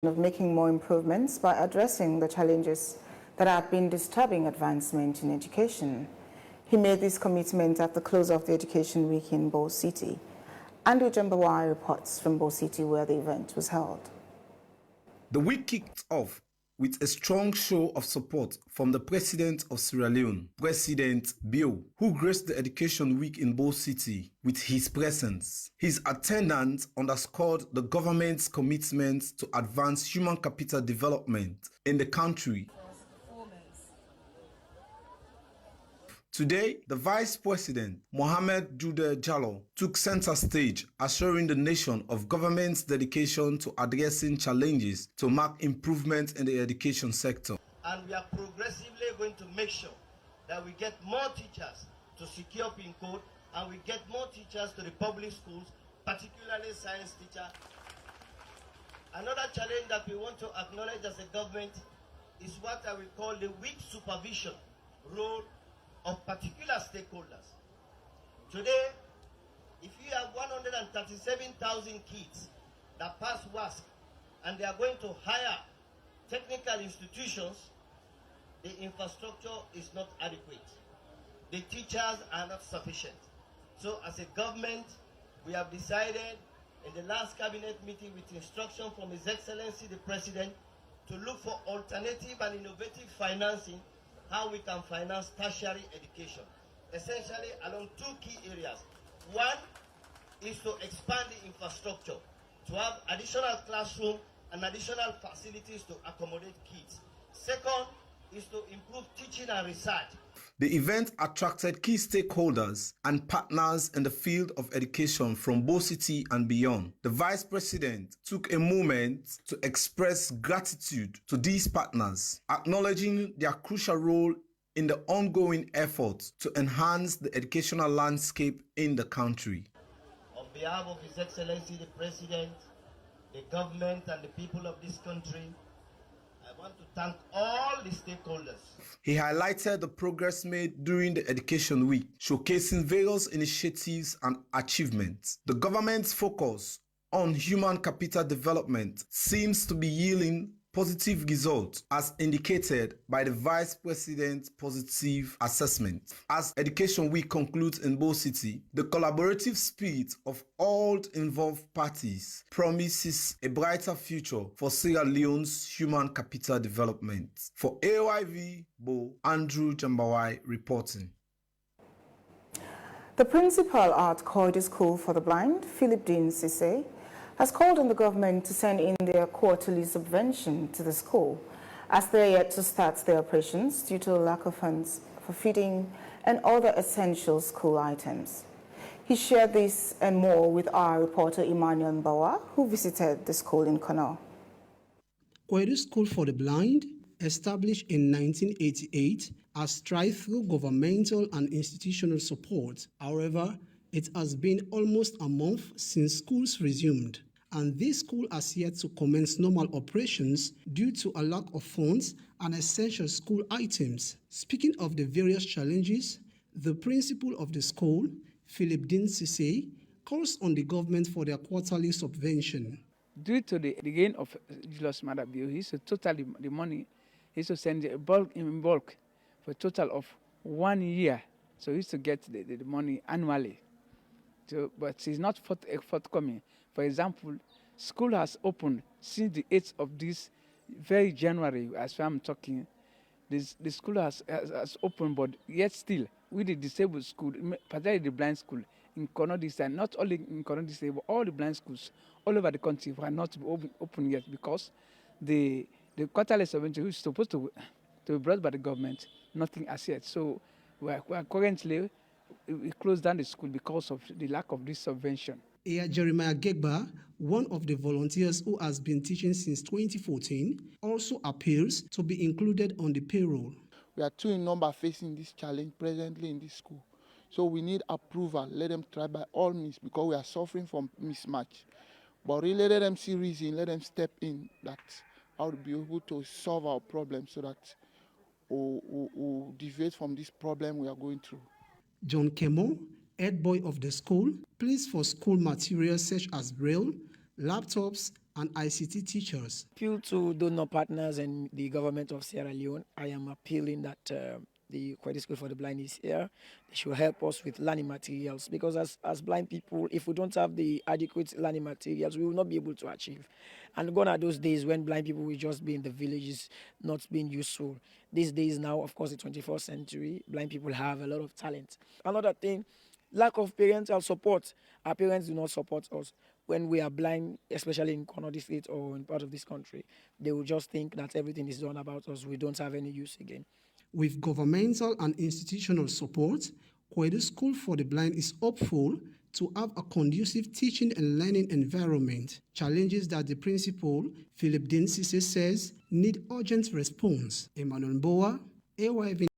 of making more improvements by addressing the challenges that have been disturbing advancement in education. He made this commitment at the close of the Education Week in Bo City. Andrew Jambawai reports from Bo City, where the event was held. The week kicked off with a strong show of support from the President of Sierra Leone, President Bio, who graced the Education Week in Bo City with his presence. His attendance underscored the government's commitment to advance human capital development in the country. Today, the Vice President, Mohamed Jalloh, took center stage, assuring the nation of government's dedication to addressing challenges to mark improvement in the education sector. And we are progressively going to make sure that we get more teachers to secure PIN code, and we get more teachers to the public schools, particularly science teachers. Another challenge that we want to acknowledge as a government is what I will call the weak supervision role of particular stakeholders. Today, if you have 137,000 kids that pass WASC and they are going to hire technical institutions, the infrastructure is not adequate. The teachers are not sufficient. So as a government, we have decided in the last cabinet meeting with instruction from His Excellency the President to look for alternative and innovative financing, how we can finance tertiary education, essentially along two key areas. One is to expand the infrastructure, to have additional classroom and additional facilities to accommodate kids. Second is to improve teaching and research. The event attracted key stakeholders and partners in the field of education from Bo City and beyond. The Vice President took a moment to express gratitude to these partners, acknowledging their crucial role in the ongoing efforts to enhance the educational landscape in the country. On behalf of His Excellency the President, the government and the people of this country, I want to thank all the stakeholders. He highlighted the progress made during the Education Week, showcasing various initiatives and achievements. The government's focus on human capital development seems to be yielding positive results, as indicated by the Vice President's positive assessment. As Education Week concludes in Bo City, the collaborative spirit of all involved parties promises a brighter future for Sierra Leone's human capital development. For AYV Bo, Andrew Jambawai reporting. The principal at Corridor School for the Blind, Philip Dean Sise, has called on the government to send in their quarterly subvention to the school, as they are yet to start their operations due to a lack of funds for feeding and other essential school items. He shared this and more with our reporter Emmanuel Mbawa, who visited the school in Kono. Corridor School for the Blind, established in 1988, has tried through governmental and institutional support. However, it has been almost a month since schools resumed, and this school has yet to commence normal operations due to a lack of funds and essential school items. Speaking of the various challenges, the principal of the school, Philip Dean Sise, calls on the government for their quarterly subvention. Due to the gain of Juldeh's mother bill, he used to totally the money, he used to send in bulk for a total of 1 year. So he used to get the money annually. So, but it's not forthcoming. For example, school has opened since the 8th of this very January, as I'm talking. The school has opened, but yet still, with the disabled school, particularly the blind school, in Kono this time, not only in Kono this time, but all the blind schools all over the country are not open yet, because the quarterly subvention, which is supposed to be brought by the government, nothing as yet. So we are currently, we closed down the school because of the lack of this subvention. Jeremiah Gegba, one of the volunteers who has been teaching since 2014, also appeals to be included on the payroll. We are two in number facing this challenge presently in this school. So we need approval. Let them try by all means, because we are suffering from mismatch. But really let them see reason, let them step in, that I will be able to solve our problem so that we'll deviate from this problem we are going through. John Kemo, head boy of the school, pleads for school materials such as braille, laptops, and ICT teachers. Appeal to donor partners and the government of Sierra Leone. I am appealing that the Kwedi School for the Blind is here. They should help us with learning materials, because as blind people, if we don't have the adequate learning materials, we will not be able to achieve. And gone are those days when blind people will just be in the villages, not being useful. These days now, of course, the 21st century, blind people have a lot of talent. Another thing, lack of parental support. Our parents do not support us. When we are blind, especially in Konodi State or in part of this country, they will just think that everything is done about us. We don't have any use again. With governmental and institutional support, Kwedi School for the Blind is hopeful to have a conducive teaching and learning environment, challenges that the principal, Philip Dinsise, says need urgent response. Emmanuel Boa, AYV